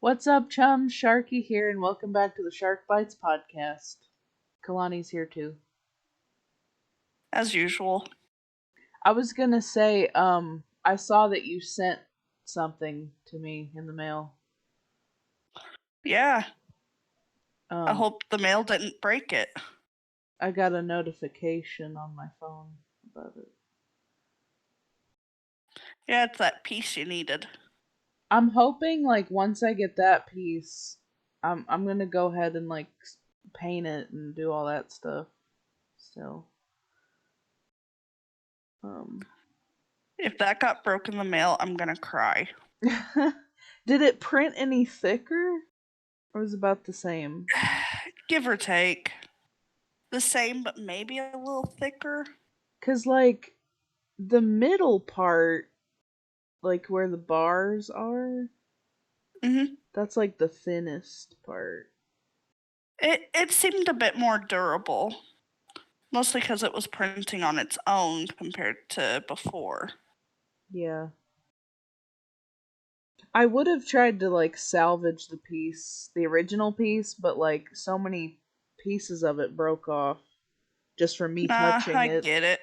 What's up, chum? Sharky here, and welcome back to the Shark Bites podcast. Kalani's here too. As usual. I was gonna say, I saw that you sent something to me in the mail. Yeah. I Um, hope the mail didn't break it. I got a notification on my phone about it. Yeah, it's that piece you needed. I'm hoping, once I get that piece, I'm gonna go ahead and paint it and do all that stuff. So, um, If that got broke in the mail, I'm gonna cry. did it print any thicker, or was it about the same? Give or take. The same, but maybe a little thicker. 'Cause the middle part, where the bars are, that's the thinnest part. It seemed a bit more durable. Mostly because it was printing on its own compared to before. Yeah. I would have tried to salvage the original piece, but so many pieces of it broke off just from me touching I it. get it.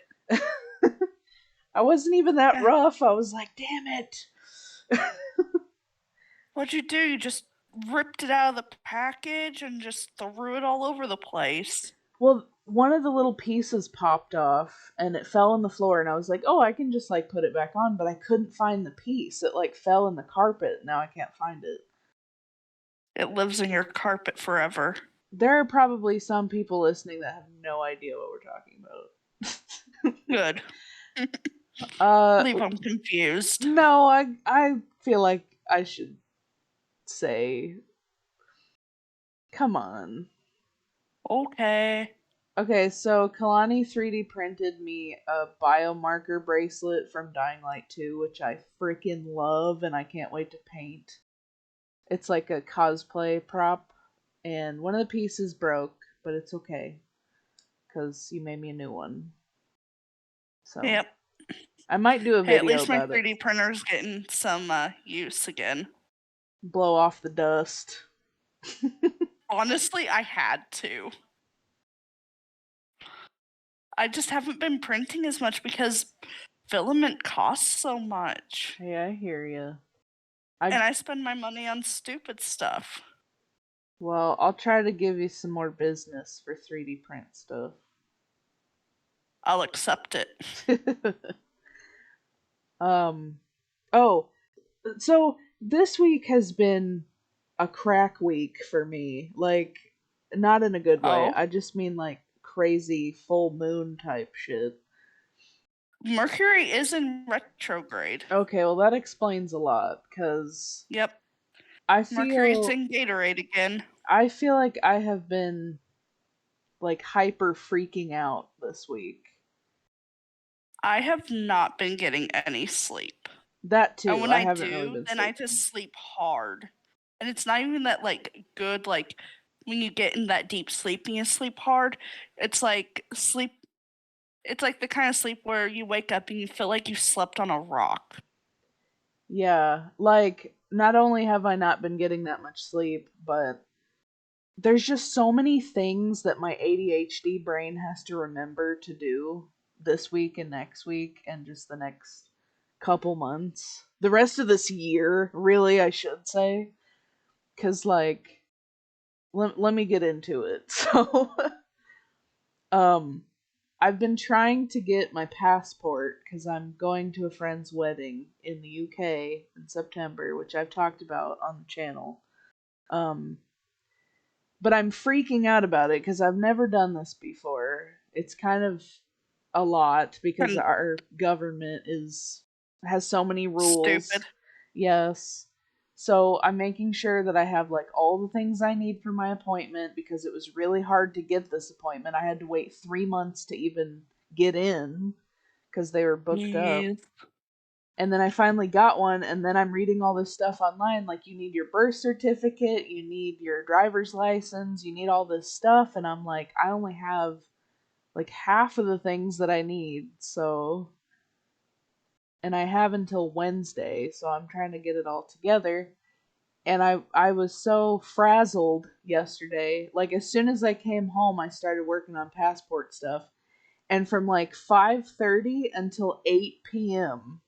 I wasn't even that rough. I was like, damn it. What'd you do? You just ripped it out of the package and just threw it all over the place. Well, one of the little pieces popped off and it fell on the floor, and I was like, oh, I can just put it back on, but I couldn't find the piece. It fell in the carpet. Now I can't find it. It lives in your carpet forever. There are probably some people listening that have no idea what we're talking about. Good. Leave them confused. No, I feel like I should say, come on. Okay. Okay, so Kalani 3D printed me a biomarker bracelet from Dying Light 2, which I freaking love and I can't wait to paint. It's like a cosplay prop, and one of the pieces broke, but it's okay, because you made me a new one. So, yep. I might do a Hey, video at least my about 3D printer's getting some use again. Blow off the dust. Honestly, I had to. I just haven't been printing as much because filament costs so much. Hey, I hear you. And I spend my money on stupid stuff. Well, I'll try to give you some more business for 3D print stuff. I'll accept it. Oh, so this week has been a crack week for me. Not in a good way. Oh. I just mean crazy full moon type shit. Mercury is in retrograde. Okay, well that explains a lot, cuz Yep. Mercury's in Gatorade again. I feel like I have been hyper freaking out this week. I have not been getting any sleep. That too. And when I I haven't do, really been then sleeping. I just sleep hard. And it's not even that good when you get in that deep sleep and you sleep hard. It's sleep. It's the kind of sleep where you wake up and you feel like you slept on a rock. Yeah, not only have I not been getting that much sleep, but there's just so many things that my ADHD brain has to remember to do this week and next week and just the next couple months. The rest of this year, really, I should say. Because, let me get into it. So, I've been trying to get my passport because I'm going to a friend's wedding in the UK in September, which I've talked about on the channel. But I'm freaking out about it because I've never done this before. It's kind of a lot because our government has so many rules. Stupid. Yes. So I'm making sure that I have all the things I need for my appointment because it was really hard to get this appointment. I had to wait 3 months to even get in because they were booked up. And then I finally got one, and then I'm reading all this stuff online, you need your birth certificate, you need your driver's license, you need all this stuff, and I'm like, I only have half of the things that I need, so, and I have until Wednesday, so I'm trying to get it all together, And I was so frazzled yesterday. Like as soon as I came home, I started working on passport stuff, and from like 5:30 until 8 p.m.,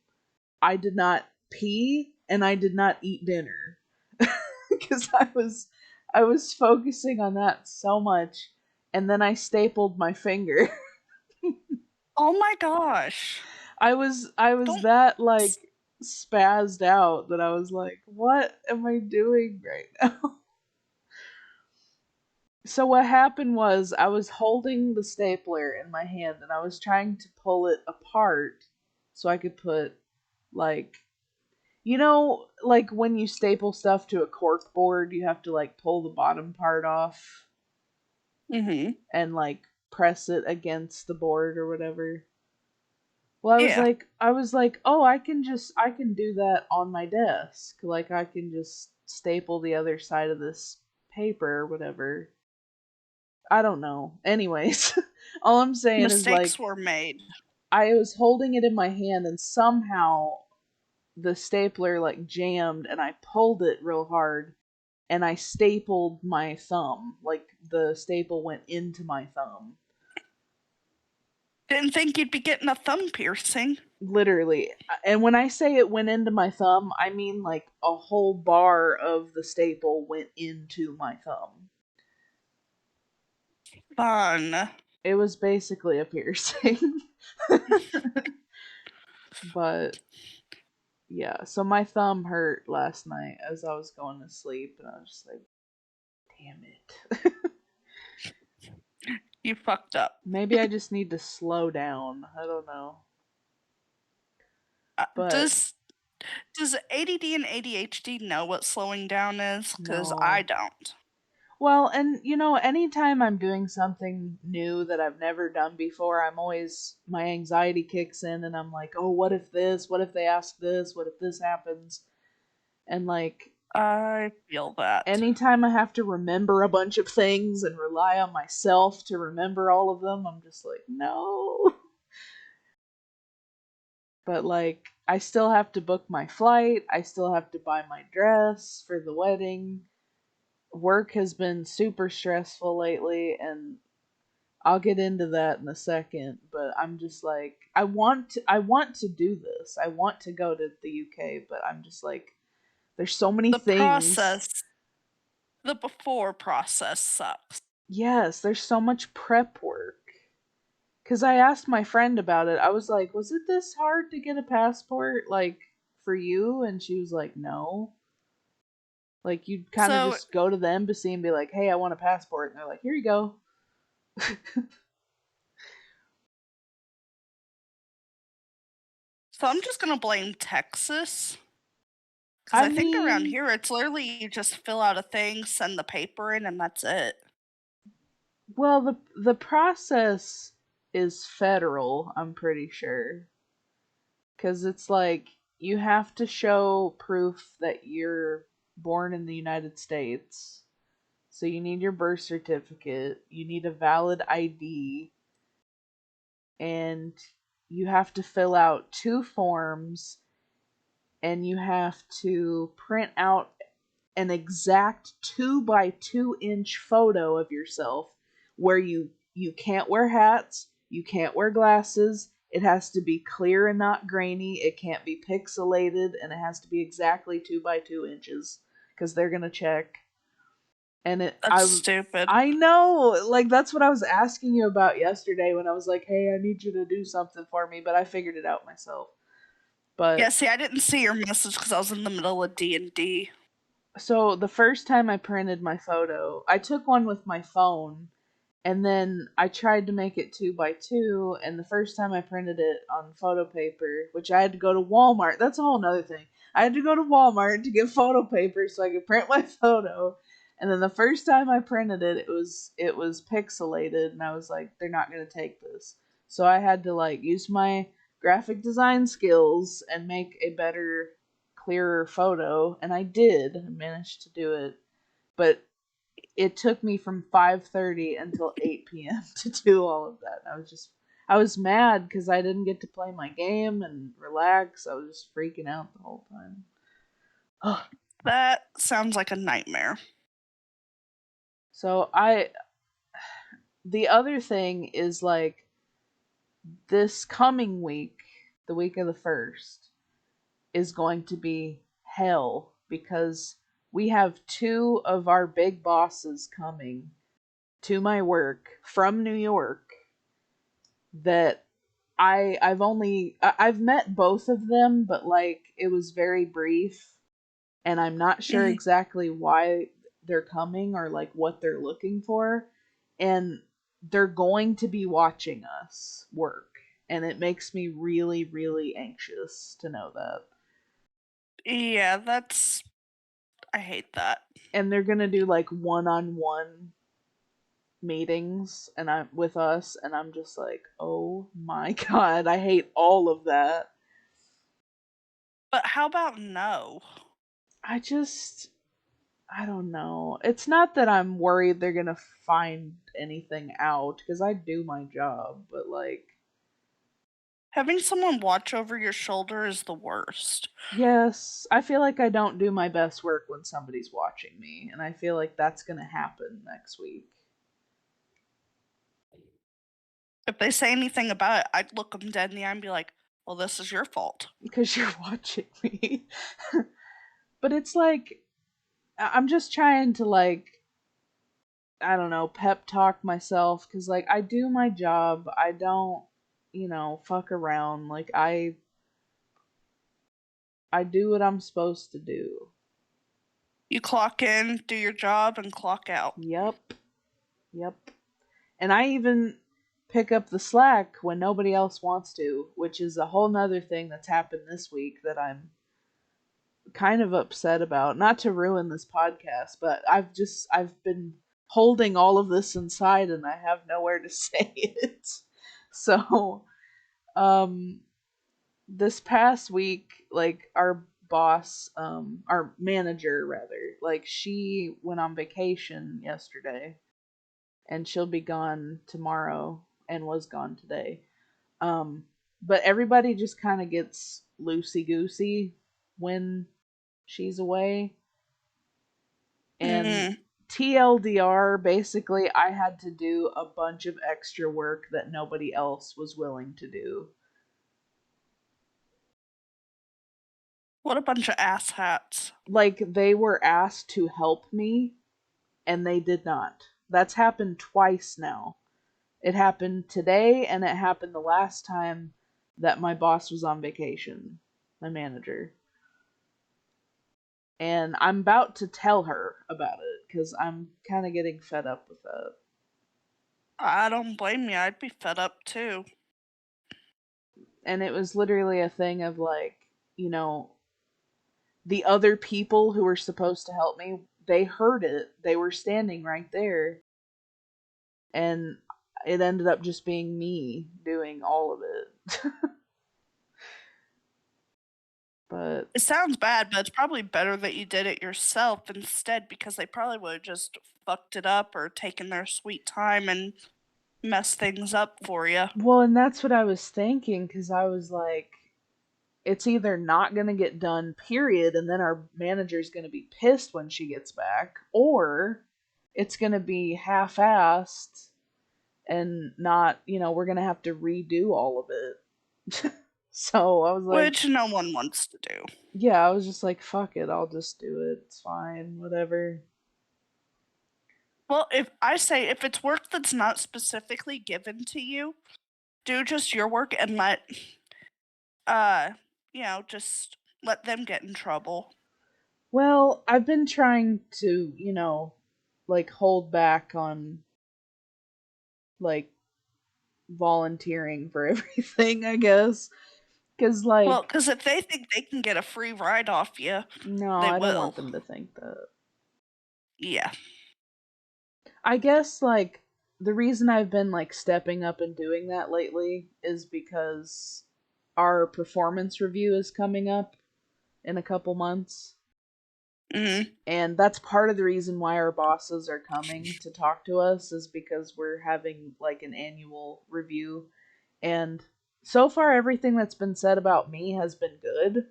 I did not pee and I did not eat dinner because I was focusing on that so much, and then I stapled my finger. Oh my gosh. I was Don't. that like spazzed out that I was like, what am I doing right now? So what happened was I was holding the stapler in my hand and I was trying to pull it apart so I could put like like when you staple stuff to a cork board, you have to like pull the bottom part off Mm-hmm. and like press it against the board or whatever. Well, Yeah. oh, I can do that on my desk. Like I can just staple the other side of this paper or whatever. I don't know. Anyways, all I'm saying is Mistakes like were made. I was holding it in my hand and somehow the stapler like jammed and I pulled it real hard and I stapled my thumb. Like the staple went into my thumb. Didn't think you'd be getting a thumb piercing. Literally. And when I say it went into my thumb, I mean like a whole bar of the staple went into my thumb. Fun. It was basically a piercing. But yeah, so my thumb hurt last night as I was going to sleep, and I was just like, damn it. You fucked up. Maybe I just need to slow down. I don't know. Uh, But does does ADD and ADHD know what slowing down is? Because I no. don't. Well, and anytime I'm doing something new that I've never done before, my anxiety kicks in and I'm like, oh, what if this? What if they ask this? What if this happens? And like, I feel that. anytime I have to remember a bunch of things and rely on myself to remember all of them, I'm just like, no. But like, I still have to book my flight, I still have to buy my dress for the wedding. Work has been super stressful lately, and I'll get into that in a second, but I'm just like, I want to do this. I want to go to the UK, but I'm just like, there's so many The things. process, the before process sucks. Yes, there's so much prep work. Cuz I asked my friend about it. I was like, "Was it this hard to get a passport like for you?" And she was like, "No." Like you'd kind of So, just go to the embassy and be like, "Hey, I want a passport." And they're like, "Here you go." so I'm just gonna blame Texas. Because I I think around mean, here it's literally you just fill out a thing, send the paper in, and that's it. well, the process is federal, I'm pretty sure. Cuz it's like you have to show proof that you're born in the United States. So you need your birth certificate, you need a valid ID, and you have to fill out two forms and you have to print out an exact 2 by 2 inch photo of yourself where you can't wear hats, you can't wear glasses. It has to be clear and not grainy. It can't be pixelated, and it has to be exactly 2 by 2 inches because they're gonna check. And That's stupid. I know, like that's what I was asking you about yesterday when I was like, "Hey, I need you to do something for me," but I figured it out myself. Yeah, But see, I didn't see your message because I was in the middle of D&D. so the first time I printed my photo, I took one with my phone and then I tried to make it 2 by 2. And the first time I printed it on photo paper, which I had to go to Walmart. That's a whole nother thing. I had to go to Walmart to get photo paper so I could print my photo. And then the first time I printed it, it was pixelated, and I was like, they're not gonna take this. So I had to like use my graphic design skills and make a better, clearer photo, and I did. I managed to do it, but it took me from 5:30 until 8 p.m. to do all of that. I was mad because I didn't get to play my game and relax. I was just freaking out the whole time. Ugh. That sounds like a nightmare. So the other thing is like this coming week, the week of the 1st, is going to be hell because we have two of our big bosses coming to my work from New York that I've met both of them, but like it was very brief and I'm not sure Mhm. exactly why they're coming or like what they're looking for, and they're going to be watching us work, and it makes me really really anxious to know that. Yeah, that's. I hate that. And they're going to do like one-on-one meetings and I'm with us, and I'm just like, "Oh my god, I hate all of that." But how about no? I just I don't know. It's not that I'm worried they're gonna find anything out, because I do my job, but like, Having someone watch over your shoulder is the worst. yes, I feel like I don't do my best work when somebody's watching me, and I feel like that's gonna happen next week. If they say anything about it, I'd look them dead in the eye and be like, well, this is your fault. Because you're watching me. But it's like, I'm just trying to, like, I don't know, pep talk myself, because, like, I do my job. I don't, fuck around. Like, I do what I'm supposed to do. You clock in, do your job, and clock out. Yep. Yep. And I even pick up the slack when nobody else wants to, which is a whole nother thing that's happened this week that I'm kind of upset about. Not to ruin this podcast, but I've been holding all of this inside and I have nowhere to say it. So, um this past week, like our manager rather, like she went on vacation yesterday and she'll be gone tomorrow and was gone today. Um, but everybody just kind of gets loosey goosey when she's away. And Mm. TLDR, basically, I had to do a bunch of extra work that nobody else was willing to do. What a bunch of asshats. Like, they were asked to help me, and they did not. That's happened twice now. It happened today, and it happened the last time that my boss was on vacation, my manager. And I'm about to tell her about it because I'm kind of getting fed up with that. I don't blame you. I'd be fed up too. And it was literally a thing of like, you know, the other people who were supposed to help me, they heard it. They were standing right there. And it ended up just being me doing all of it. But It sounds bad, but it's probably better that you did it yourself instead because they probably would have just fucked it up or taken their sweet time and messed things up for you. well, and that's what I was thinking, because I was like, it's either not going to get done, period, and then our manager's going to be pissed when she gets back, or it's going to be half assed and not, we're going to have to redo all of it. So I was like, Which no one wants to do. yeah, I was just like, fuck it, I'll just do it. It's fine, whatever. Well, if it's work that's not specifically given to you, do just your work and uh, just let them get in trouble. Well, I've been trying to, like hold back on like volunteering for everything, I guess. Because, Well, like, because if they think they can get a free ride off you, no, they I don't want will. them to think that. Yeah. I guess, like, the reason I've been, like, stepping up and doing that lately is because our performance review is coming up in a couple months. Hmm. And that's part of the reason why our bosses are coming to talk to us, is because we're having, like, an annual review. And so far, everything that's been said about me has been good.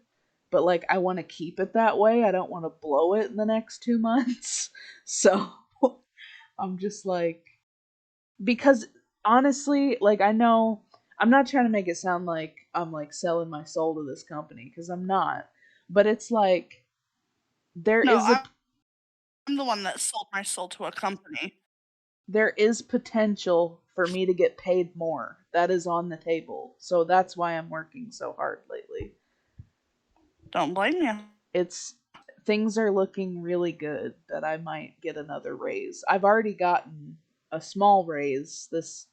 but like I want to keep it that way. I don't want to blow it in the next 2 months. So I'm just like, because honestly, like I know I'm not trying to make it sound like I'm like selling my soul to this company because I'm not. But it's like there No, is a I'm the one that sold my soul to a company. there is potential for me to get paid more. That is on the table. So that's why I'm working so hard lately. Don't blame you. It's things are looking really good that I might get another raise. I've already gotten a small raise this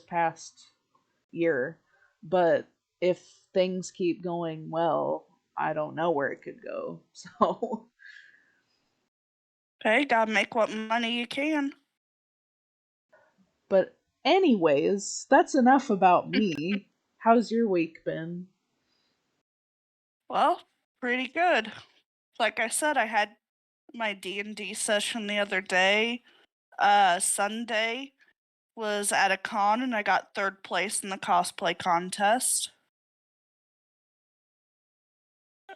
past year, but if things keep going well, I don't know where it could go. So, Hey, gotta make what money you can. but anyways, that's enough about me. How's your week been? Well, pretty good. Like I said, I had my D&D session the other day. Sunday was at a con and I got third place in the cosplay contest.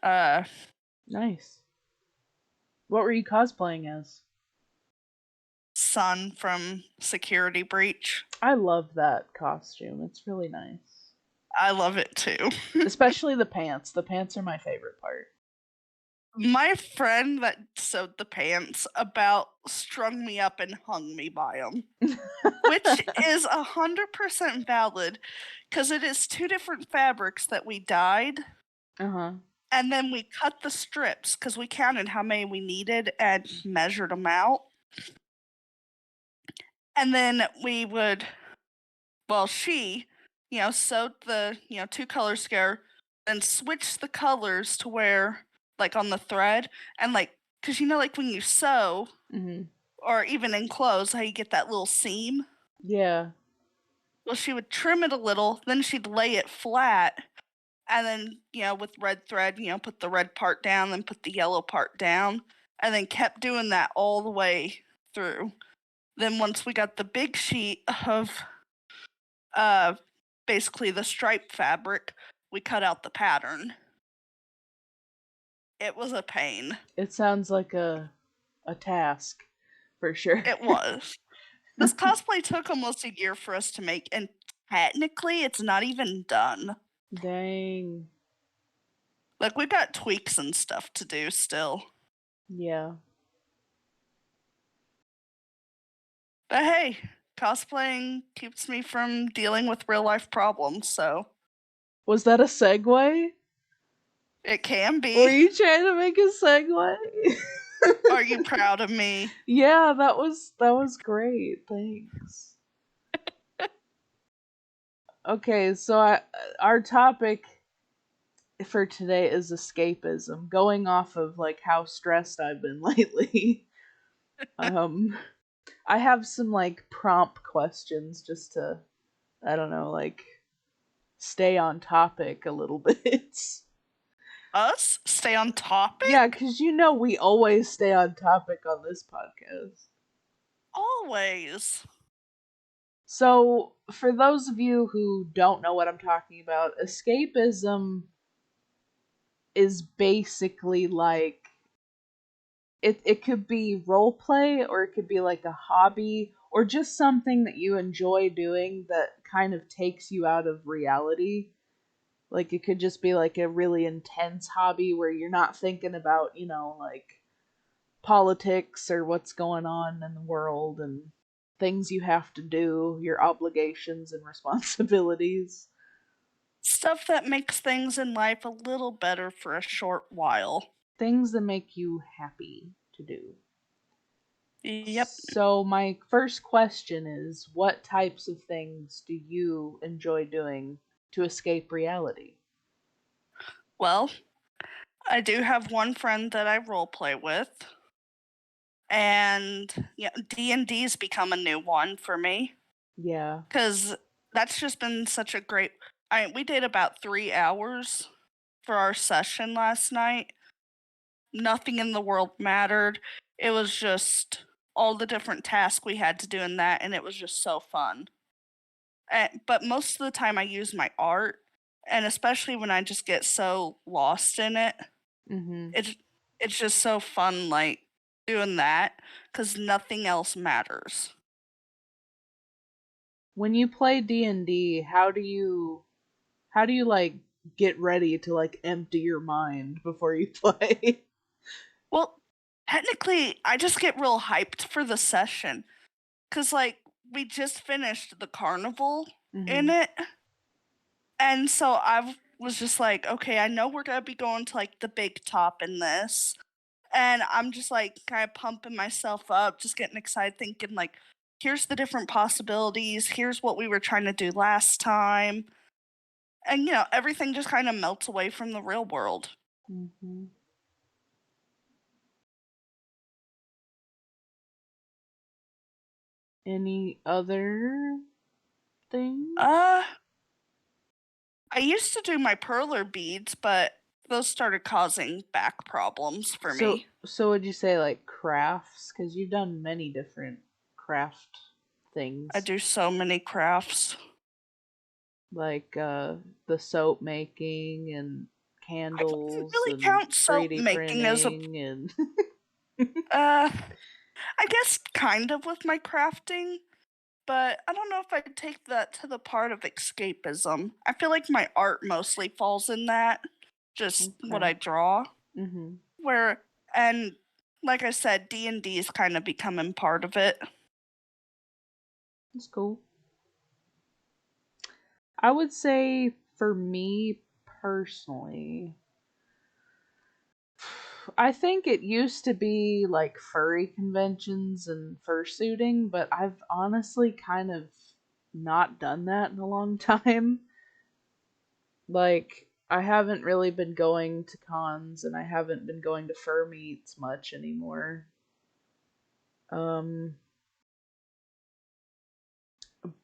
Uh, Nice. What were you cosplaying as? Sun from Security Breach. I love that costume. It's really nice. I love it too. Especially the pants. The pants are my favorite part. My friend that sewed the pants about strung me up and hung me by them, which is 100% valid because it is two different fabrics that we dyed. Uh-huh. And then we cut the strips because we counted how many we needed and measured them out. And then we would, well, she, sewed the, two color scare, then switched the colors to where, like on the thread, and like, because like when you sew, Mhm. or even in clothes, how you get that little seam. Yeah. Well, she would trim it a little, then she'd lay it flat, and then, with red thread, put the red part down, then put the yellow part down, and then kept doing that all the way through. Then once we got the big sheet of uh, basically the stripe fabric, we cut out the pattern. It was a pain. It sounds like a task for sure. It was. This cosplay took almost a year for us to make, and technically it's not even done. Dang. Like, we've got tweaks and stuff to do still. Yeah. But hey, cosplaying keeps me from dealing with real life problems, so Was that a segue? it can Were be. you trying to make a segue? Are you proud of me? Yeah, that was great. Thanks. Okay, so our topic for today is escapism, going off of like how stressed I've been lately. um I have some like prompt questions just to, I don't know, like stay on topic a little bit. Us? Stay on Yeah, topic? cuz we always stay on topic on this podcast. Always. So, for those of you who don't know what I'm talking about, escapism is basically like it could be role play, or it could be like a hobby, or just something that you enjoy doing that kind of takes you out of reality. Like it could just be like a really intense hobby where you're not thinking about, like politics or what's going on in the world and things you have to do, your obligations and responsibilities. Stuff that makes things in life a little better for a short while. Things that make you happy to do. Yep. So, my first question is, what types of things do you enjoy doing to escape reality? Well, I do have one friend that I role play with, and D&D's become a new one for me Yeah. because that's just been such a great. We did about 3 hours for our session last night. Nothing in the world mattered. It was just all the different tasks we had to do in that, and it was just so fun. But most of the time, I use my art, and especially when I just get so lost in it. Mhm. It's just so fun, like doing that, because nothing else matters. When you play D&D, how do you like get ready to like empty your mind before you play? Well, technically, I just get real hyped for the session, because like we just finished the carnival in Mhm. it, and so I was just like, okay, I know we're gonna be going to like the big top in this, and I'm just like kind of pumping myself up, just getting excited, thinking like, here's the different possibilities, here's what we were trying to do last time, and everything just kind of melts away from the real world. Mhm. Any other things? Uh, I used to do my perler beads, but those started causing back problems for So me. so would you say like crafts cuz you've done many different craft I things do so many crafts. like the soap making and I wouldn't candles really and count soap 3D making as a printing and uh I guess kind of with my crafting, but I don't know if I'd take that to the part of escapism. I feel like my art mostly falls in that, just what okay. I draw. Mhm. Where and like I said, D&D is kind of becoming part of it. That's cool. I would say for me personally, I think it used to be like furry conventions and fursuiting, but I've honestly kind of not done that in a long time. Like, I haven't really been going to cons and I haven't been going to fur meets much anymore. Um,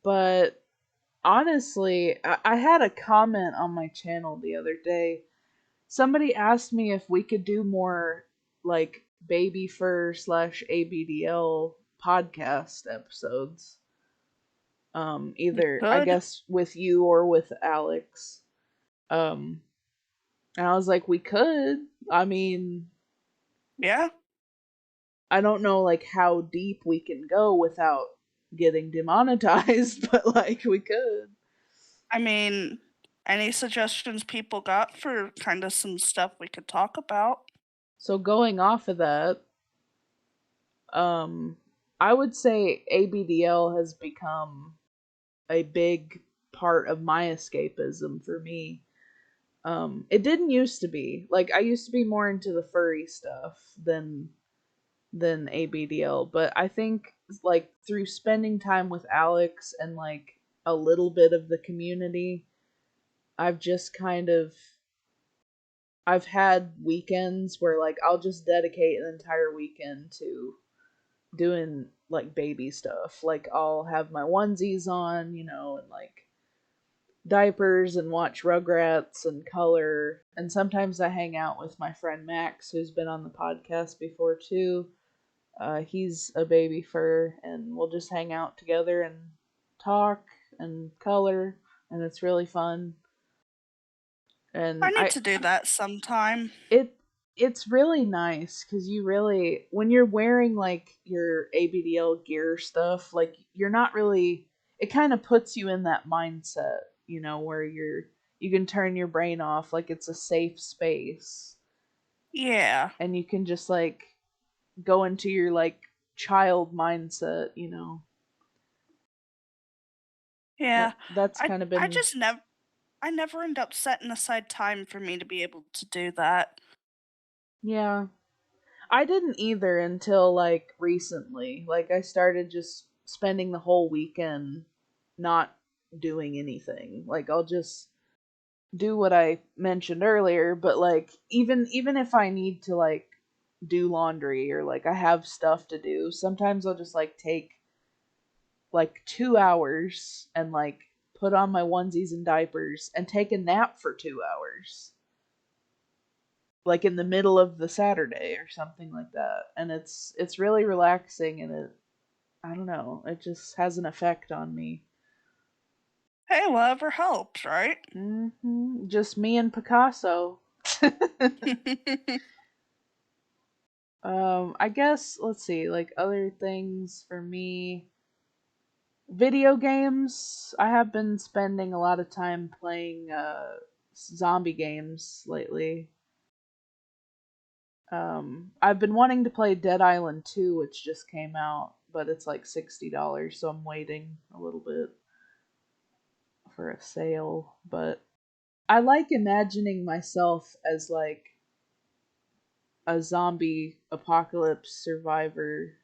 but honestly, I had a comment on my channel the other day. Somebody asked me if we could do more like baby fur slash ABDL podcast episodes. We Either I could. guess with you or with Alex. Um, and I was like, we could. I mean, Yeah. I don't know like how deep we can go without getting demonetized, but like we could. I mean, any suggestions people got for kind of some stuff we could talk about? So going off of that, um, I would say ABDL has become a big part of my escapism for me. It didn't used to be. Like I used to be more into the furry stuff than ABDL, but I think like through spending time with Alex and like a little bit of the community, I've just kind of I've had weekends where like I'll just dedicate an entire weekend to doing like baby stuff. Like I'll have my onesies on, and like diapers and watch Rugrats and color. And sometimes I hang out with my friend Max, who's been on the podcast before too. He's a baby fur, and we'll just hang out together and talk and color, and it's really fun. I And need to do that sometime. it it's really nice because you really when you're wearing like your ABDL gear stuff, like you're not really. It kind of puts you in that mindset, where you can turn your brain off, like it's a safe space, Yeah. and you can just like go into your like child mindset. Yeah. That's I kind of I been. just never I never end up setting aside time for me to be able to do that. Yeah, I didn't either until like recently. Like I started just spending the whole weekend not doing anything. Like I'll just do what I mentioned earlier, but like even if I need to like do laundry or like I have stuff to do, sometimes I'll just like take like 2 hours and like put on my onesies and diapers and take a nap for 2 hours. Like in the middle of the Saturday or something like that. And it's really relaxing, and I don't know, it just has an effect on me. Hey, whatever helps, right? Just me and Picasso. I guess let's see, like other things for me. Video games. I have been spending a lot of time playing zombie games lately. I've been wanting to play Dead Island 2, which just came out, but it's like $60, so I'm waiting a little bit for a sale. But I like imagining myself as like a zombie apocalypse survivor,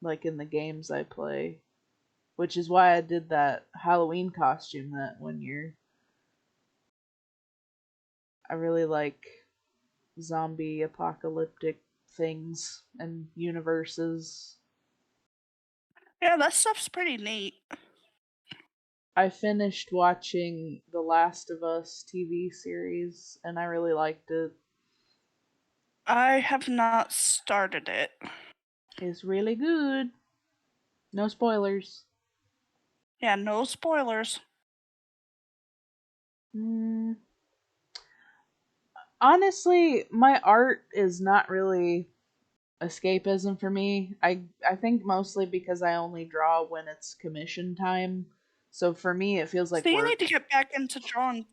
like in the games I play, which is why I did that Halloween costume that one year. I really like zombie apocalyptic things and universes. Yeah, that stuff's pretty neat. I finished watching The Last of Us TV series and I really liked it. I have not started it. It's really good. No spoilers. Yeah, no spoilers. Mm, honestly, my art is not really escapism for me. I think mostly because I only draw when it's commission time. So for me it feels like So you need work. to get back into drawing.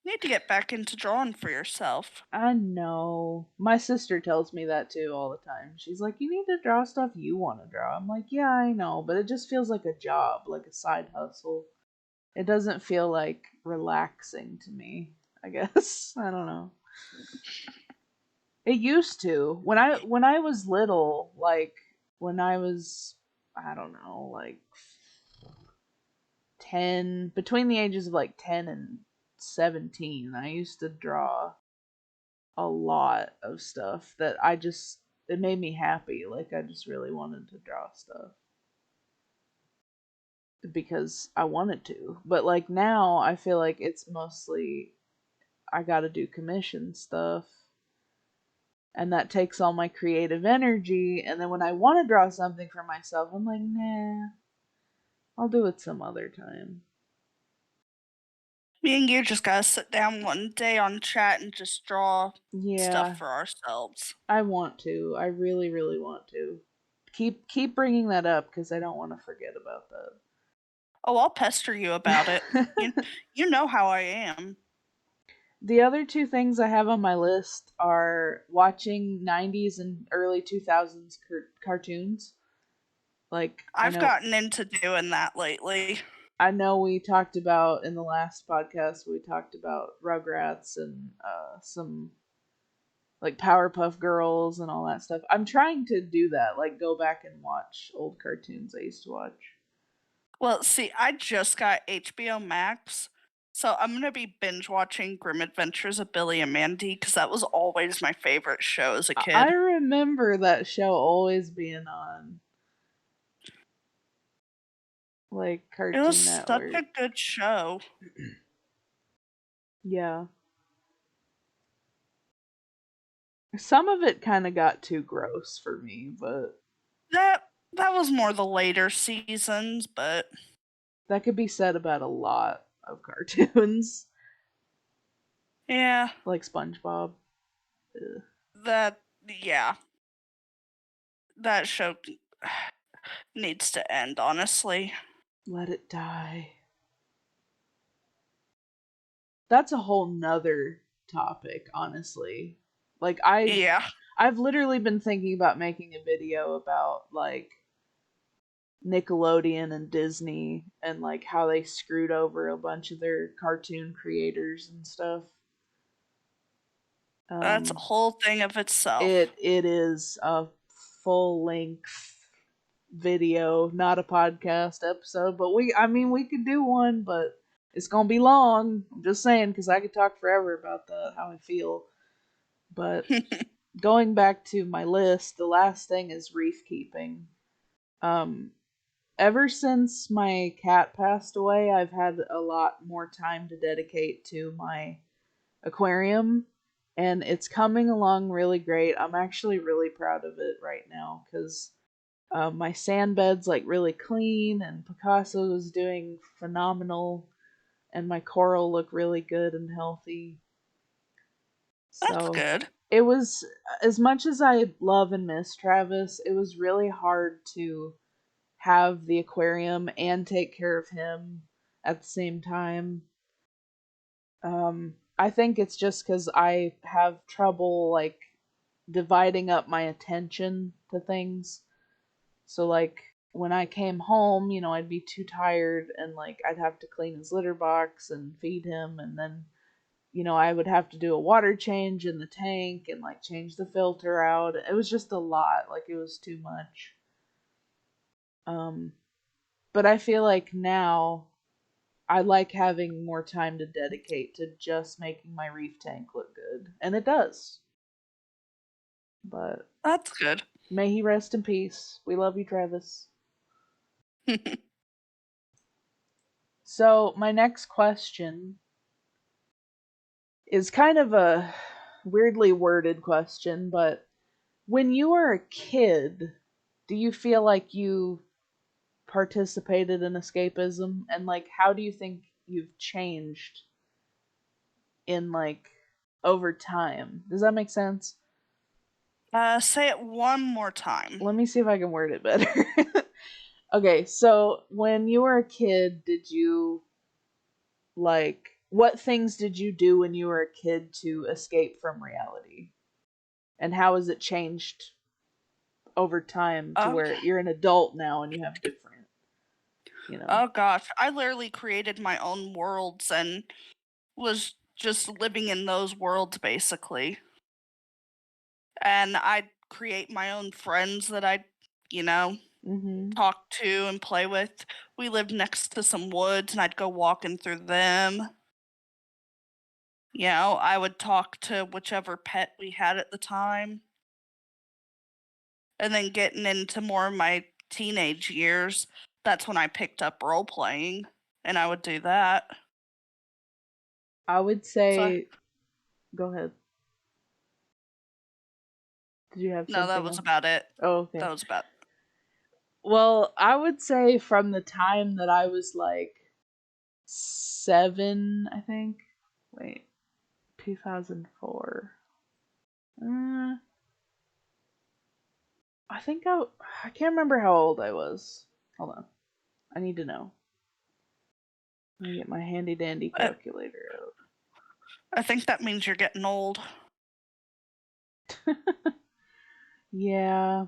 You need to get back into drawing for yourself. I know. My sister tells me that too all the time. She's like, "You need to draw stuff you want to draw." I'm like, "Yeah, I know, but it just feels like a job, like a side hustle. It doesn't feel like relaxing to me, I guess. I don't know. It used to. When I was little, like when I was I don't know, like 10, between the ages of like 10 and 17, I used to draw a lot of stuff that it made me happy. Like I just really wanted to draw stuff because I wanted to. But like now I feel like it's mostly I got to do commission stuff and that takes all my creative energy and then when I want to draw something for myself, I'm like, "Nah, I'll do it some other time." Me and you just gotta sit down one day on chat and just draw stuff Yeah, for ourselves. I want to. I really really want to. Keep bringing that up cuz I don't want to forget about Oh, I'll pester you about it. You, that. you know how I am. The other two things I have on my list are watching 90s and early 2000s cartoons. Like I've gotten into doing that lately. I know we talked about in the last podcast we talked about Rugrats and some like Powerpuff Girls and all that stuff. I'm trying to do that, like go back and watch old cartoons I used to watch. Well, see, I just got HBO Max, so I'm gonna be binge watching Grim Adventures of Billy and Mandy because that was always my favorite show as a I kid. remember that show always being on like It was Cartoon such Network. a good show. Yeah. Some of it kind of got too gross for me, but That was more the later seasons, but that could be said about a lot of cartoons, yeah, like SpongeBob. Ugh. that yeah, that show needs to end, honestly. Let it die. That's a whole nother topic, honestly. Like Yeah, I've literally been thinking about making a video about like Nickelodeon and Disney and like how they screwed over a bunch of their cartoon creators and stuff. that's a Um, whole thing of itself. it is a full length video, not a podcast episode. But I mean, we could do one, but it's gonna be long. I'm just saying because I could talk forever about that, how I feel. But going back to my list, the last thing is reef keeping. Um, ever since my cat passed away, I've had a lot more time to dedicate to my aquarium, and it's coming along really great. I'm actually really proud of it right now because my sand bed's like really clean, and Picasso is doing phenomenal, and my coral look really good and healthy. That's So good. it was, as much as I love and miss Travis, it was really hard to have the aquarium and take care of him at the same time. I think it's just because I have trouble like dividing up my attention to things. So like when I came home, I'd be too tired and like I'd have to clean his litter box and feed him, and then I would have to do a water change in the tank and like change the filter out. It was just a lot. Like it was too much. Um but I feel like now I like having more time to dedicate to just making my reef tank look good. And it does. But That's good. may he rest in peace. We love you, Travis. So, my next question is kind of a weirdly worded question, but when you were a kid, do you feel like you participated in escapism? And, like, how do you think you've changed in, like, over time? Does that make sense? Say it one more time. Let me see if I can word it better. Okay, so when you were a kid, did you like what things did you do when you were a kid to escape from reality? And how has it changed over time to Oh, where you're an adult now and you have different, you know? oh gosh, I literally created my own worlds and was just living in those worlds basically. And I'd create my own friends that I'd, you know, Mhm. talk to and play with. We lived next to some woods and I'd go walking through them. I would talk to whichever pet we had at the time. And then getting into more of my teenage years, that's when I picked up role playing and I would do that. I would So, say go ahead. Did you have no, that something was else? about it. Oh, That okay. was about Well, I would say from the time that I was like 7, I think. Wait, 2004. Uh, I think I can't remember how old I was. Hold on. I need to know. Let me get my handy dandy it. calculator I think that means you're getting old. out. Yeah.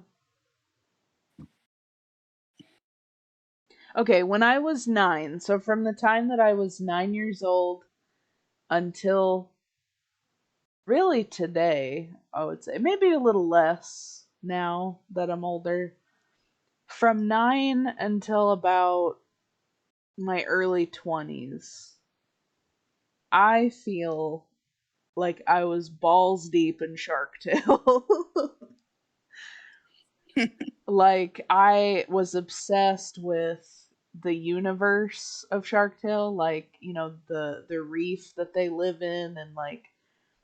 Okay, when I was 9, so from the time that I was 9 years old until really today, I would say, maybe a little less now that I'm older. From 9 until about my early 20s, I feel like I was balls deep in Shark Tale. Like I was obsessed with the universe of Shark Tale, like, the reef that they live in, and like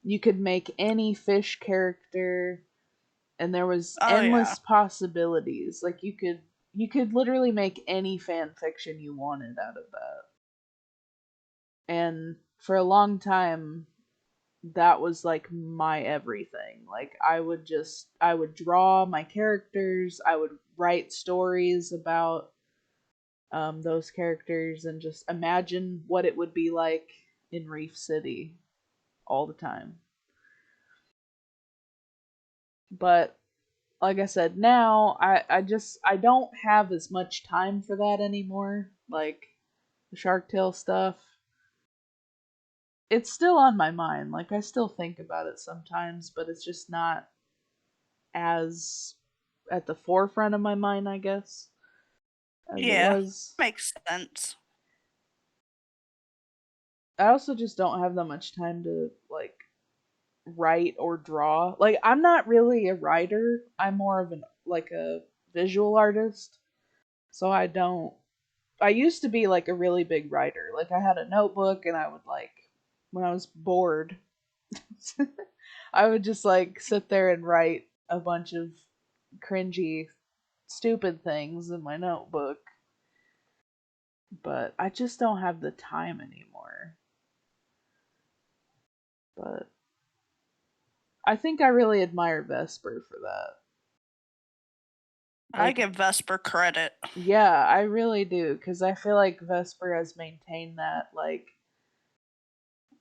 you could make any fish character, and there was Oh yeah. endless possibilities. Like you could literally make any fan fiction you wanted out of that. And for a long time that was like my everything. Like I would draw my characters, I would write stories about those characters, and just imagine what it would be like in Reef City all the time. But like I said, now I don't have as much time for that anymore. Like the Shark Tale stuff, it's still on my mind. Like I still think about it sometimes, but it's just not as at the forefront of my mind, I guess, as it Yeah. was. Makes sense. I also just don't have that much time to like write or draw. Like I'm not really a writer. I'm more of an like a visual artist. So I used to be like a really big writer. Like I had a notebook and I would like when I was bored, I would just like sit there and write a bunch of cringy stupid things in my notebook. But I just don't have the time anymore. But I think I really admire Vesper for that. I Like, give Vesper credit. yeah, I really do, because I feel like Vesper has maintained that, like,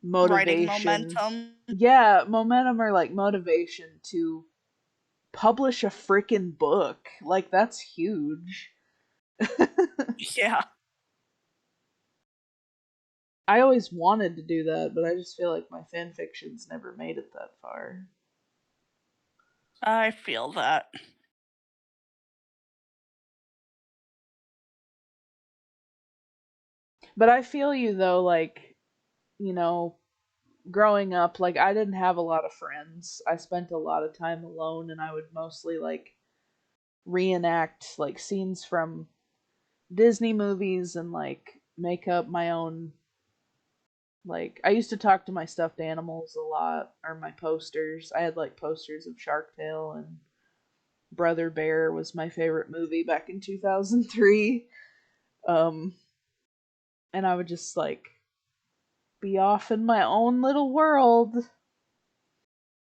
Writing motivation. momentum. Yeah, momentum or, like, motivation to publish a freaking book. Like, that's huge. Yeah. I always wanted to do that, but I just feel like my fan fictions never made it that far. I feel that. But I feel you though, like, you know, growing up, like I didn't have a lot of friends. I spent a lot of time alone and I would mostly like reenact like scenes from Disney movies and like make up my own, like I used to talk to my stuffed animals a lot or my posters. I had like posters of Shark Tale and Brother Bear was my favorite movie back in 2003. Um and I would just like be off in my own little world.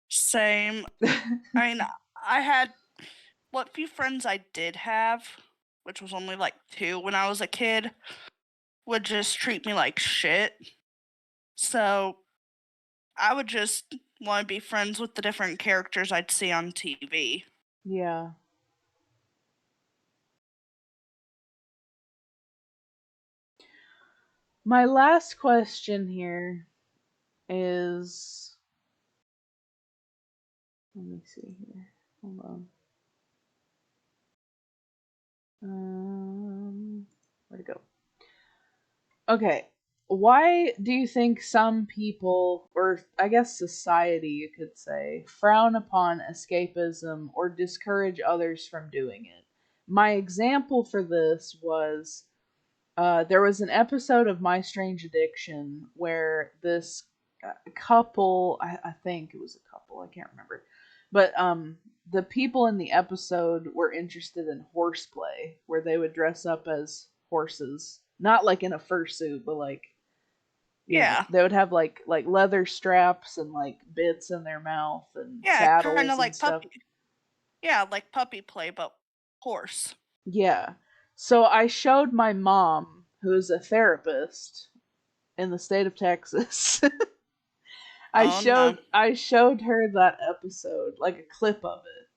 Same. I mean, I had what few friends I did have, which was only like 2 when I was a kid, would just treat me like shit. So I would just want to be friends with the different characters I'd see on TV. Yeah. My last question here is, let me see here. Hold on. Where'd it go? Okay. Why do you think some people, or I guess society, you could say, frown upon escapism or discourage others from doing it? My example for this was there was an episode of My Strange Addiction where this couple, I think it was a couple, I can't remember, but the people in the episode were interested in horseplay, where they would dress up as horses, not like in a fursuit, but like Yeah. they would have like leather straps and like bits in their mouth and Yeah, kind saddles of and like stuff. puppy. Yeah, like puppy play, but horse. Yeah. So I showed my mom, who's a therapist in the state of Texas. Oh no. I showed her that episode, like a clip of it.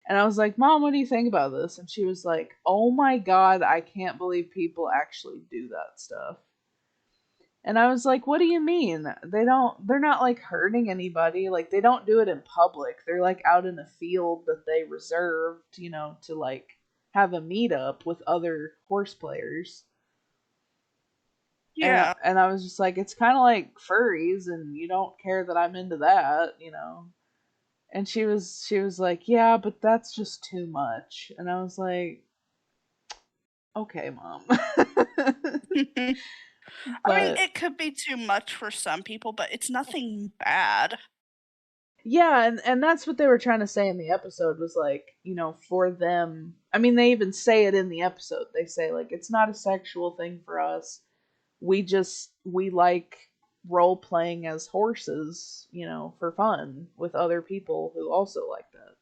And I was like, "Mom, what do you think about this?" And she was like, "Oh my god, I can't believe people actually do that stuff." And I was like, "What do you mean? They're not like hurting anybody. Like they don't do it in public. They're like out in a field that they reserved, to like have a meetup with other horse players." Yeah. And I was just like, "It's kind of like furries and you don't care that I'm into that." And she was like, "Yeah, but that's just too much." And I was like, "Okay, mom." I mean, But it could be too much for some people, but it's nothing bad. yeah, and that's what they were trying to say in the episode was like, for them. I mean, they even say it in the episode. They say like it's not a sexual thing for us. We like role playing as horses, for fun with other people who also like that.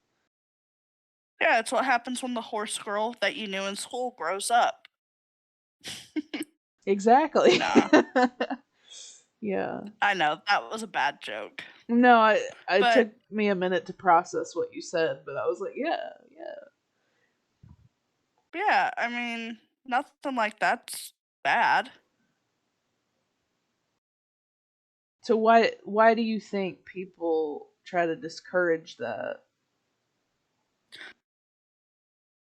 Yeah, it's what happens when the horse girl that you knew in school grows up. Exactly. Nah, Yeah. I know that was a bad joke, No, I but took me a minute to process what you said, but I was like, yeah, yeah. yeah, I mean, nothing like that's bad So why do you think people try to discourage that?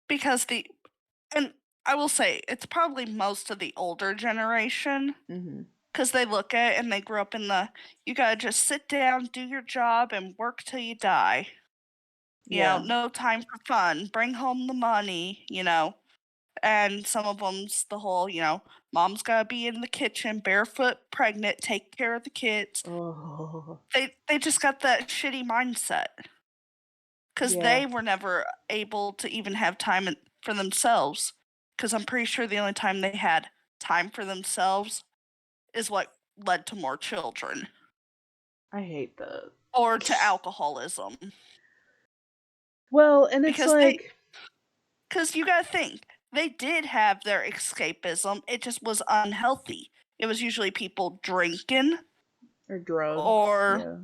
because and I will say it's probably most of the older generation Mhm. because they look at it and they grew up in the you gotta just sit down, do your job, and work till you die. Yeah. No time for fun, bring home the money, And some of them's the whole, mom's gotta be in the kitchen, barefoot, pregnant, take care of the kids. Oh. They just got that shitty mindset because Yeah. they were never able to even have time for themselves. Because I'm pretty sure the only time they had time for themselves is what led to more children. I hate that. or to alcoholism. Well, and it's Because they like, because you gotta think, they did have their escapism, it just was unhealthy. It was usually people drinking or drugs, or yeah.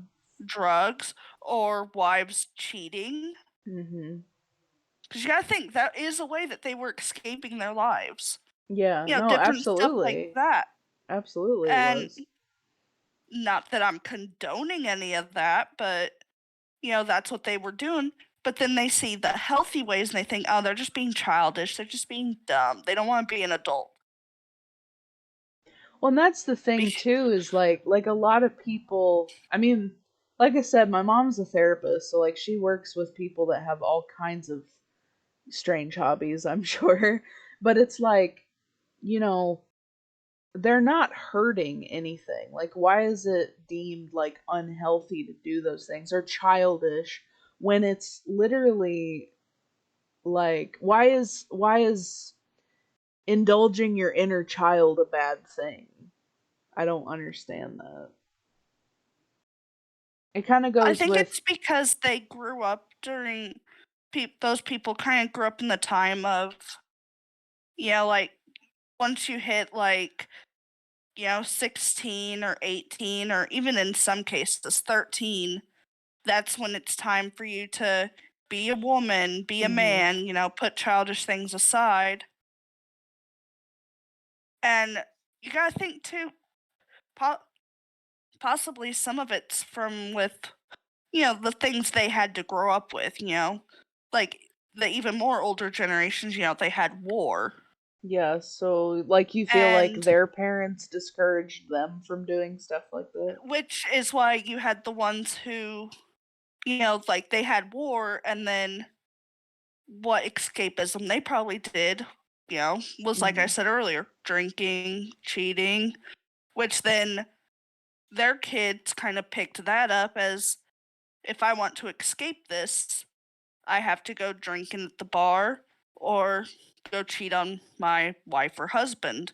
drugs or wives cheating. Mhm. Because you gotta think, that is a way that they were escaping their lives. Yeah, You know, no, different stuff like absolutely. that. Absolutely it And was. not that I'm condoning any of that, but you know, that's what they were doing. But then they see the healthy ways and they think, oh, they're just being childish. They're just being dumb. They don't want to be an adult. Well, and that's the thing Be- too is like a lot of people, I mean, like I said, my mom's a therapist, so like she works with people that have all kinds of strange hobbies, I'm sure. But it's like, you know, they're not hurting anything. Like why is it deemed like unhealthy to do those things or childish when it's literally like why is indulging your inner child a bad thing? I don't understand that. It kind of I goes think with it's because they grew up during, those people kind of grew up in the time of, you know, like once you hit like, you know, 16 or 18, or even in some cases 13, that's when it's time for you to be a woman, be a mhm. man, you know, put childish things aside. And you got to think too, po- possibly some of it's from with, you know, the things they had to grow up with, you know, like the even more older generations, you know, they had war. Yeah, so like you feel like And their parents discouraged them from doing stuff like that. which is why you had the ones who, you know, like they had war, and then what escapism they probably did, you know, was like I Mhm. said earlier, drinking, cheating, which then their kids kind of picked that up as, if I want to escape this, I have to go drinking at the bar or go cheat on my wife or husband.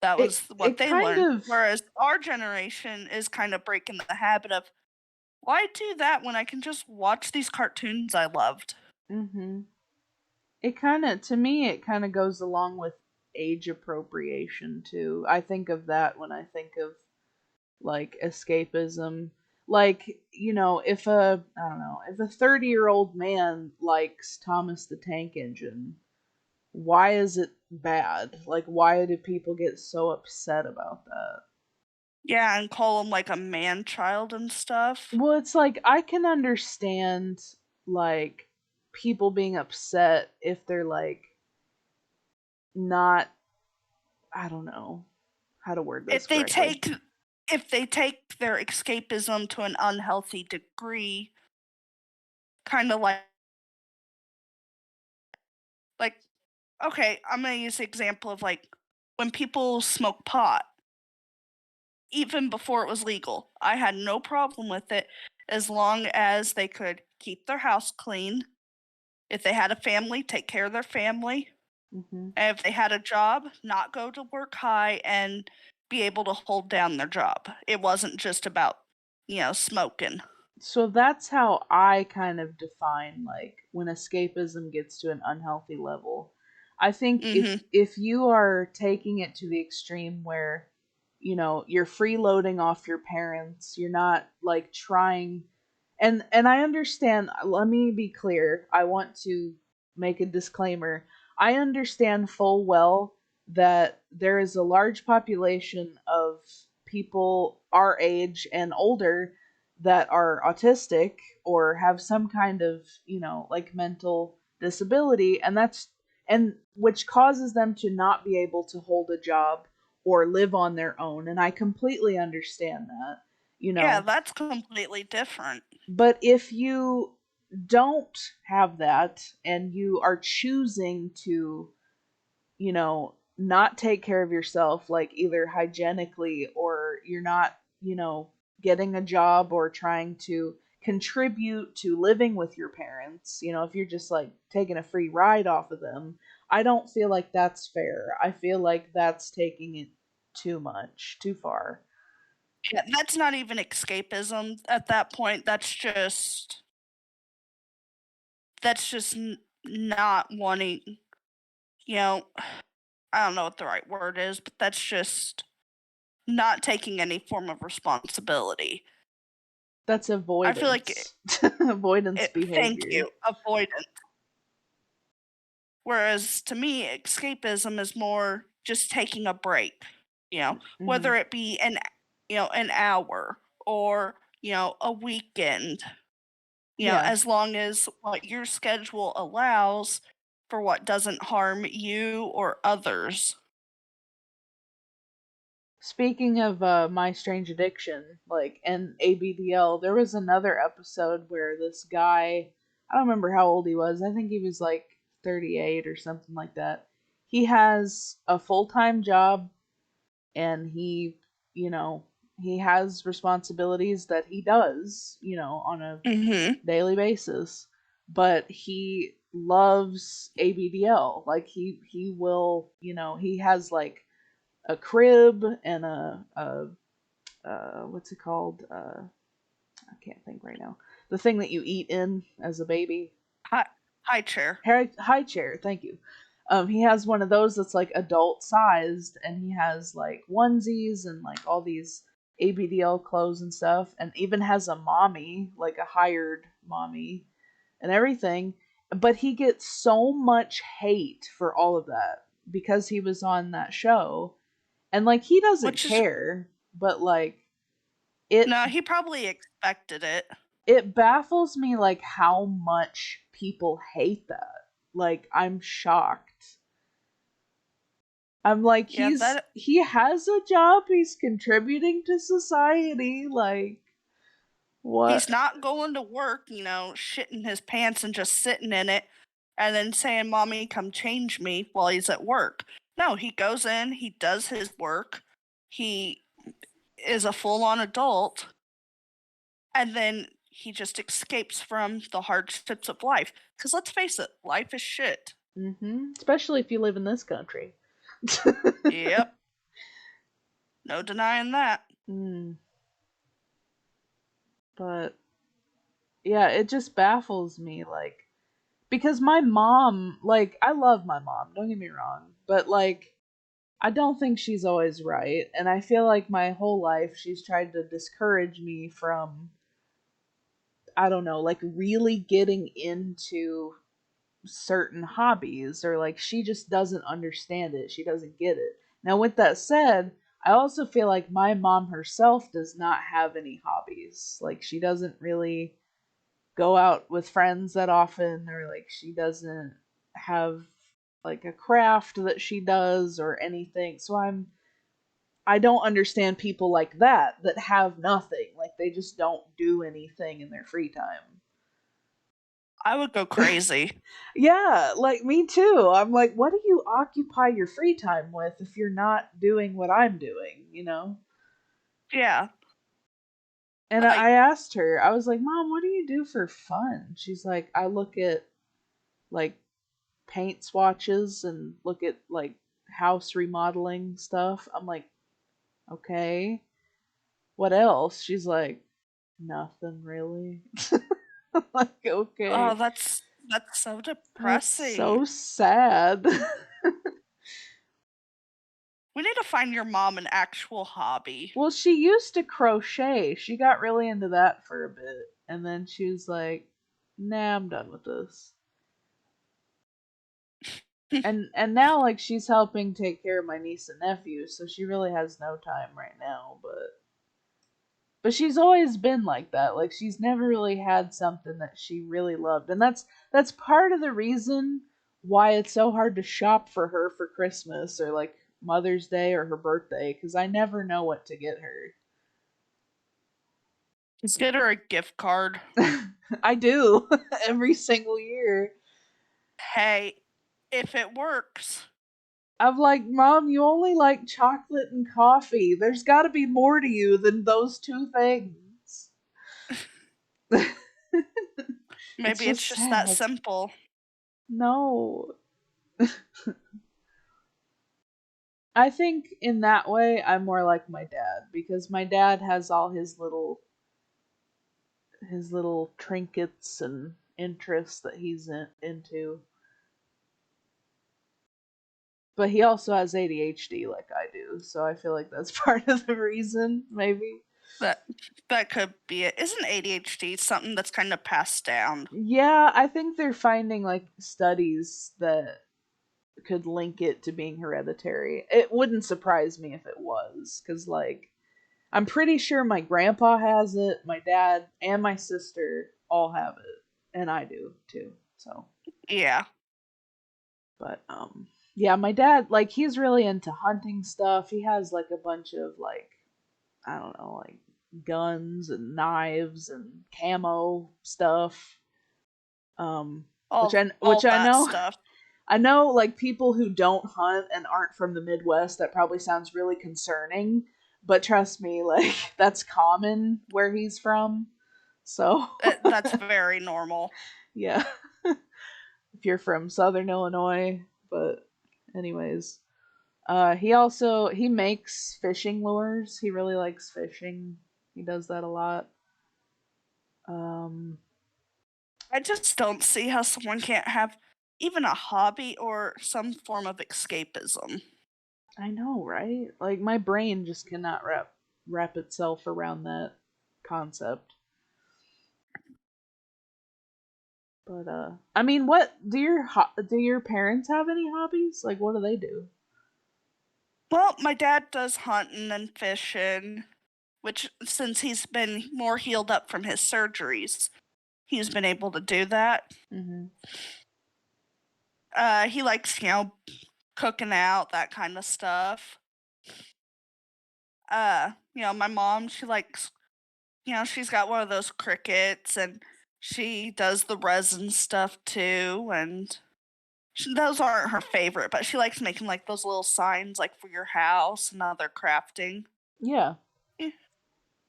That It was what it they kind learned. of Whereas our generation is kind of breaking the habit of, why do that when I can just watch these cartoons I loved? mhm. It kind of to me it kind of goes along with age appropriation too. I think of that when I think of like escapism. Like, if I don't know, if a 30-year-old man likes Thomas the Tank Engine, why is it bad? Like why do people get so upset about that? Yeah, and call him like a man child and stuff. Well, it's like I can understand like people being upset if they're like not, I don't know how to word this If they correctly. take if they take their escapism to an unhealthy degree, kind of like okay, I'm going to use the example of like when people smoke pot, even before it was legal. I had no problem with it as long as they could keep their house clean. If they had a family, take care of their family. Hmm. And if they had a job, not go to work high and be able to hold down their job. It wasn't just about, you know, smoking. So that's how I kind of define like when escapism gets to an unhealthy level. I think Mhm. if you are taking it to the extreme where you're freeloading off your parents, you're not like trying, and I understand, let me be clear. I want to make a disclaimer. I understand full well that there is a large population of people our age and older that are autistic or have some kind of, like mental disability, and which causes them to not be able to hold a job or live on their own, and I completely understand that, you Yeah, know. that's completely different. But if you don't have that and you are choosing to, not take care of yourself, like either hygienically, or you're not, getting a job or trying to contribute to living with your parents, if you're just like taking a free ride off of them, I don't feel like that's fair. I feel like that's taking it too much, too far. Yeah, that's not even escapism at that point. That's just not wanting, you know, I don't know what the right word is, but that's just not taking any form of responsibility. That's I feel like avoidance. Avoidance thank behavior. you, avoidance. Whereas to me, escapism is more just taking a break, Hmm. whether it be an hour or, a weekend, Yeah. as long as what your schedule allows for what doesn't harm you or others. Speaking of My Strange Addiction, like, and ABDL, there was another episode where this guy, I don't remember how old he was, I think he was like 38 or something like that. He has a full time job and you know, he has responsibilities that he does, on a Mhm. daily basis, but he loves ABDL. Like, he will, he has like a crib and what's it called? I can't think right now. The thing that you eat in as a baby. High, high chair. High chair. Thank you. He has one of those that's like adult sized, and he has like onesies and like all these ABDL clothes and stuff, and even has a mommy, like a hired mommy, and everything. But he gets so much hate for all of that because he was on that show, and like he doesn't Which is care, but like it no, he probably expected it. it baffles me like how much people hate that. Like, I'm shocked. I'm like, Yeah, that he has a job, he's contributing to society, like, he's what? not going to work, shitting his pants and just sitting in it and then saying, "Mommy, come change me," while he's at work. No, he goes in, he does his work, he is a full on adult, and then he just escapes from the hardships of life. Because let's face it, life is shit. Especially if you live in this country. Yep, no denying that. mm, but yeah, it just baffles me, like, because my mom, like, I love my mom, don't get me wrong, but like, I don't think she's always right, and I feel like my whole life she's tried to discourage me from, I don't know, like, really getting into certain hobbies, or like she just doesn't understand it. She doesn't get it. Now, with that said, I also feel like my mom herself does not have any hobbies. Like, she doesn't really go out with friends that often, or like she doesn't have like a craft that she does or anything. So I don't understand people like that have nothing. Like, they just don't do anything in their free time. I would go crazy. Yeah, like me too. I'm like, what do you occupy your free time with if you're not doing what I'm doing? Yeah, And I like, asked her, I was like, Mom, what do you do for fun? She's like, I look at like paint swatches and look at like house remodeling stuff. I'm like, okay, what else? She's like, nothing really. I'm like, oh, okay, that's so that's depressing. so sad. We need to find your mom an actual hobby. Well, she used to crochet. She got really into that for a bit. And then she was like, nah, I'm done with this. And now, like, she's helping take care of my niece and nephew, so she really has no time right now, but she's always been like that. Like, she's never really had something that she really loved. And that's part of the reason why it's so hard to shop for her for Christmas or like Mother's Day or her birthday, cuz I never know what to get her. Just get her a gift card. I do every single year. Hey, if it works. I'm like, Mom, you only like chocolate and coffee. There's got to be more to you than those two things. It's Maybe just it's just that sad. simple. No. I think in that way I'm more like my dad because my dad has all his little trinkets and interests that into. But he also has ADHD like I do, so I feel like that's part of the reason, maybe. That that could be it. Isn't ADHD something that's kind of passed down? Yeah, I think they're finding like studies that could link it to being hereditary. It wouldn't surprise me if it was, because like I'm pretty sure my grandpa has it, my dad and my sister all have it, and I do too. So, Yeah. but yeah, my dad like he's really into hunting stuff. He has like a bunch of like I don't know, like guns and knives and camo stuff. All Which I that know stuff. I know like people who don't hunt and aren't from the Midwest that probably sounds really concerning, but trust me, like that's common where he's from. So, That's very normal. yeah, if you're from Southern Illinois, but anyways, he makes fishing lures. He really likes fishing. He does that a lot. Um I just don't see how someone can't have even a hobby or some form of escapism. I know, right? Like my brain just cannot wrap itself around that concept. But I mean, what do your parents have any hobbies? Like what do they do? Well, my dad does hunting and fishing, which since he's been more healed up from his surgeries, he's been able to do that. Mhm. He likes, cooking out, that kind of stuff. My mom, she likes, she's got one of those crickets and she does the resin stuff too. And those aren't her favorite, but she likes making like those little signs like for your house and other crafting. Yeah. Eh,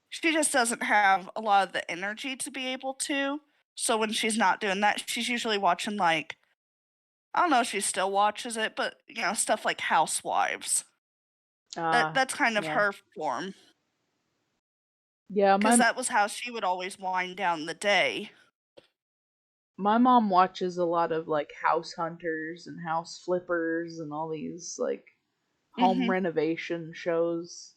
She just doesn't have a lot of the energy to be able to. So when she's not doing that, she's usually watching like I don't know if she still watches it, but stuff like Housewives. That's kind of Yeah. her form Yeah, because that was how she would always wind down the day. my mom watches a lot of like house hunters and house flippers and all these like home Mhm. renovation shows.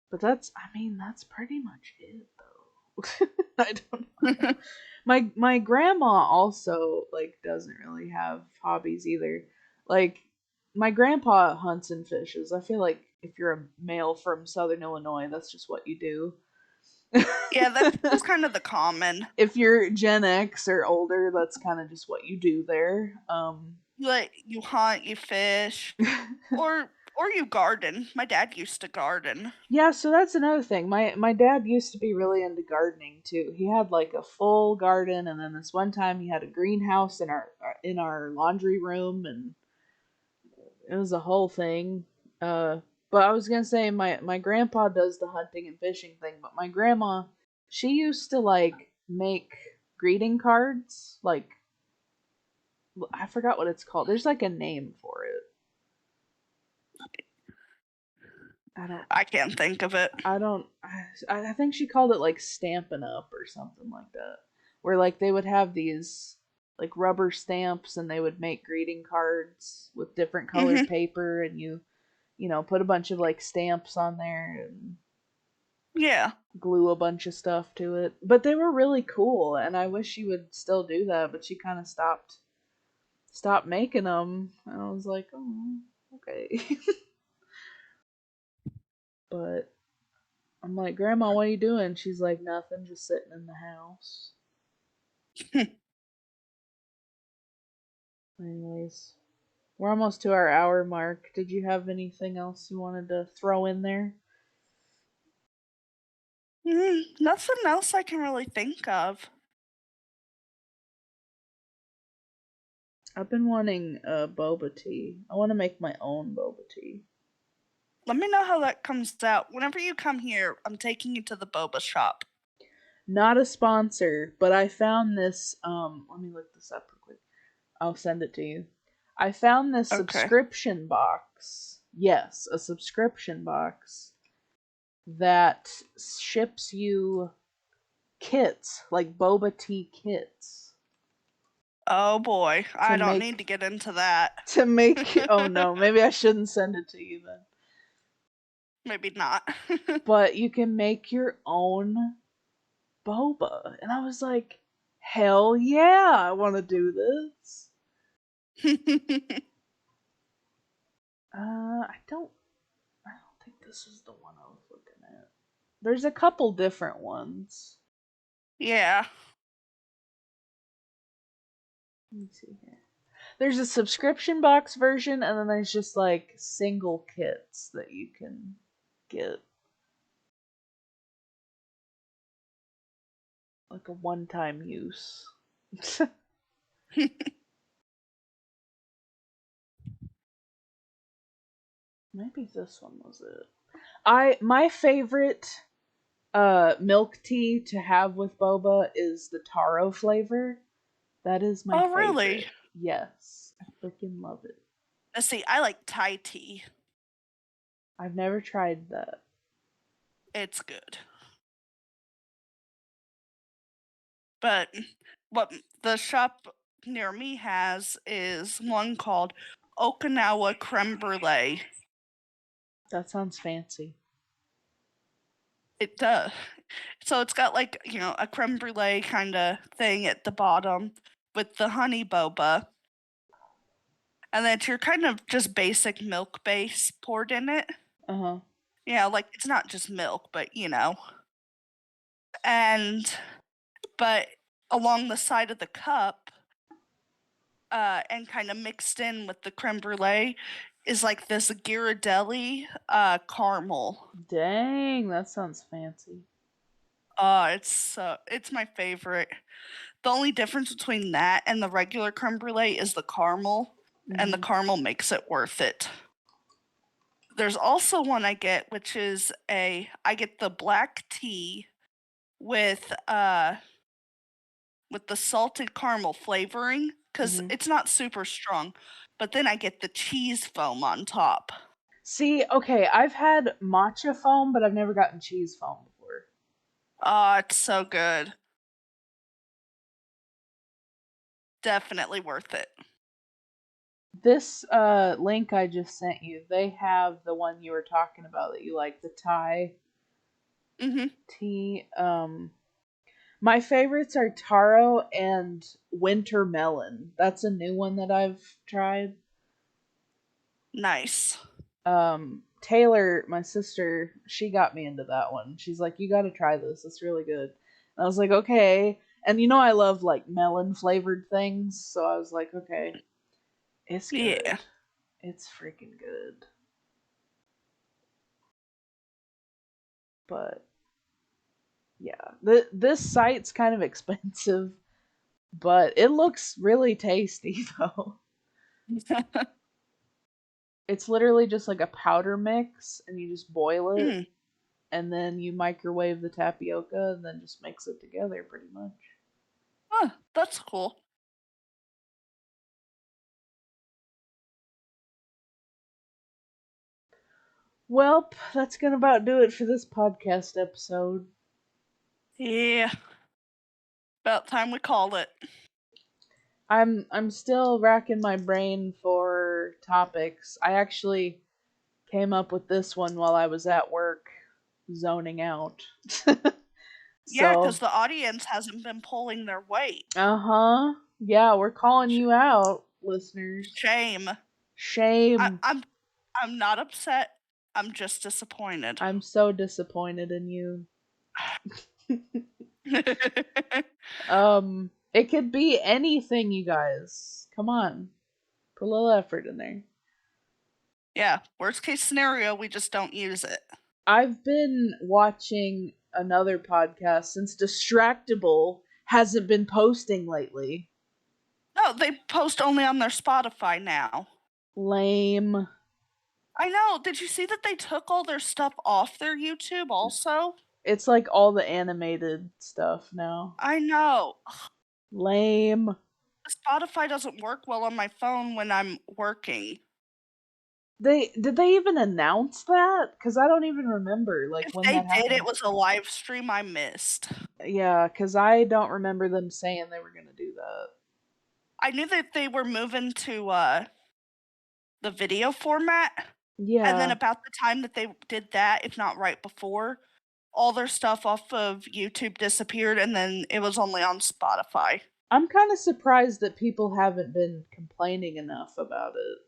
But I mean, that's pretty much it though. I don't know. My grandma also like doesn't really have hobbies either. Like my grandpa hunts and fishes. I feel like if you're a male from Southern Illinois, that's just what you do. Yeah, that's kind of the common. If you're Gen X or older, that's kind of just what you do there. Like you hunt, you fish, or you garden. My dad used to garden. Yeah, so that's another thing. My dad used to be really into gardening too. He had like a full garden, and then this one time he had a greenhouse in our laundry room, and it was a whole thing. But I was gonna say my grandpa does the hunting and fishing thing, but my grandma, she used to like make greeting cards. Like I forgot what it's called. There's like a name for it. I don't I can't think of it. I don't. I think she called it like Stampin' Up or something like that, where like they would have these like rubber stamps and they would make greeting cards with different colored Mhm. paper, and put a bunch of like stamps on there and Yeah. glue a bunch of stuff to it. But they were really cool, and I wish she would still do that, but she kind of stopped making them. And I was like, oh, okay. But I'm like, Grandma, what are you doing? She's like, nothing, just sitting in the house. Anyways, we're almost to our hour mark. Did you have anything else you wanted to throw in there? Nothing else I can really think of. I've been wanting boba tea. I want to make my own boba tea. Let me know how that comes out. Whenever you come here, I'm taking you to the boba shop. Not a sponsor, but I found this. Let me look this up real quick. I'll send it to you. I found this Okay. subscription box. Yes, a subscription box that ships you kits, like boba tea kits Oh boy, to I don't need to make get into that. oh no, maybe I shouldn't send it to you then. Maybe not. But you can make your own boba. And I was like, hell yeah, I want to do this. I don't think this is the one I was looking at. There's a couple different ones. Yeah. Let me see here. There's a subscription box version, and then there's just like single kits that you can get. Like a one time use. Maybe this one was it. My favorite milk tea to have with boba is the taro flavor. That is my Oh really? favorite. Yes, I freaking love it. Let's see. I like Thai tea. I've never tried that. It's good. But what the shop near me has is one called Okinawa Creme Brulee. That sounds fancy. It does. So it's got like, a creme brulee kind of thing at the bottom with the honey boba. And then it's your kind of just basic milk base poured in it. Uh huh. Yeah, like it's not just milk, but And but along the side of the cup, and kind of mixed in with the creme brulee is like this Ghirardelli caramel. Dang, that sounds fancy. It's my favorite. The only difference between that and the regular creme brulee is the caramel, and the Mm-hmm. caramel makes it worth it. There's also one I get, which is I get the black tea with the salted caramel flavoring because Mm-hmm. it's not super strong, but then I get the cheese foam on top. See, okay, I've had matcha foam, but I've never gotten cheese foam before. Oh, it's so good. Definitely worth it. This link I just sent you, they have the one you were talking about that you like, the Thai tea. My favorites are taro and winter melon. That's a new one that I've tried. Nice. Taylor, my sister, she got me into that one. She's like, "You got to try this. It's really good." And I was like, "Okay." And I love like melon flavored things, so I was like, "Okay, it's Yeah. good. It's freaking good." But yeah, this site's kind of expensive, but it looks really tasty though. It's literally just like a powder mix, and you just boil it, Mm. and then you microwave the tapioca, and then just mix it together pretty much. Huh, that's cool. Well, that's gonna about do it for this podcast episode. Yeah. About time we called it. I'm still racking my brain for topics. I actually came up with this one while I was at work zoning out. Yeah, because So, the audience hasn't been pulling their weight. uh-huh. Yeah, we're calling you out, listeners. Shame. I, Shame. I'm I'm not upset. I'm just disappointed. I'm so disappointed in you. It could be anything, you guys. Come on. Put a little effort in there. Yeah, worst case scenario, we just don't use it. I've been watching another podcast since Distractable hasn't been posting lately. No, they post only on their Spotify now. Lame. I know. Did you see that they took all their stuff off their YouTube also? It's like all the animated stuff now. I know. Lame. Spotify doesn't work well on my phone when I'm working. Did they even announce that? Because I don't even remember like If when they that did, it happened. was a live stream I missed. Yeah, because I don't remember them saying they were gonna do that. I knew that they were moving to the video format, and then Yeah, about the time that they did that, if not right before, all their stuff off of YouTube disappeared, and then it was only on Spotify. I'm kind of surprised that people haven't been complaining enough about it.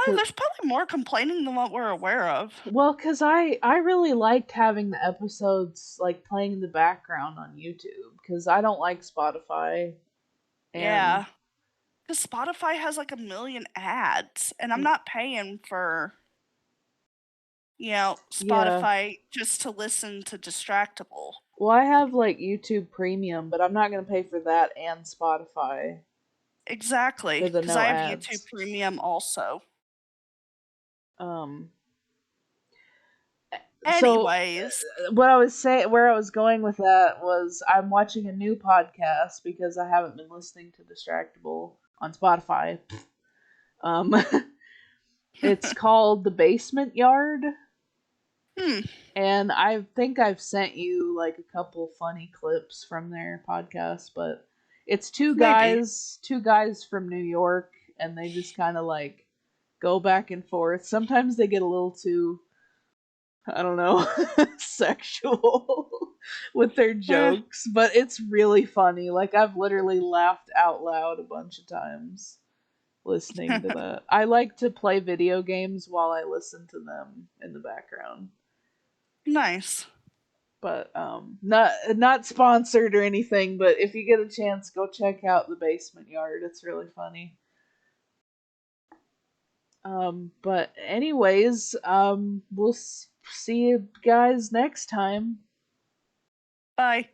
There's probably more complaining than what we're aware of. Well, cause I really liked having the episodes like playing in the background on YouTube because I don't like Spotify and Yeah, because Spotify has like a million ads, and I'm not paying for yeah. Spotify just to listen to Distractable. Well, I have like YouTube Premium, but I'm not gonna pay for that and Spotify for Exactly, the because no I have YouTube ads. Premium also. Um, so Anyways, what I was saying, where I was going with that was I'm watching a new podcast because I haven't been listening to Distractable on Spotify. Um, it's called The Basement Yard, hmm, and I think I've sent you like a couple funny clips from their podcast, but it's maybe. two guys from New York, and they just kind of like go back and forth. Sometimes they get a little too, I don't know, sexual with their Eh, jokes, but it's really funny. Like I've literally laughed out loud a bunch of times listening to that. I like to play video games while I listen to them in the background. nice. But not sponsored or anything, but if you get a chance go check out The Basement Yard. It's really funny. But anyways, we'll see you guys next time. Bye.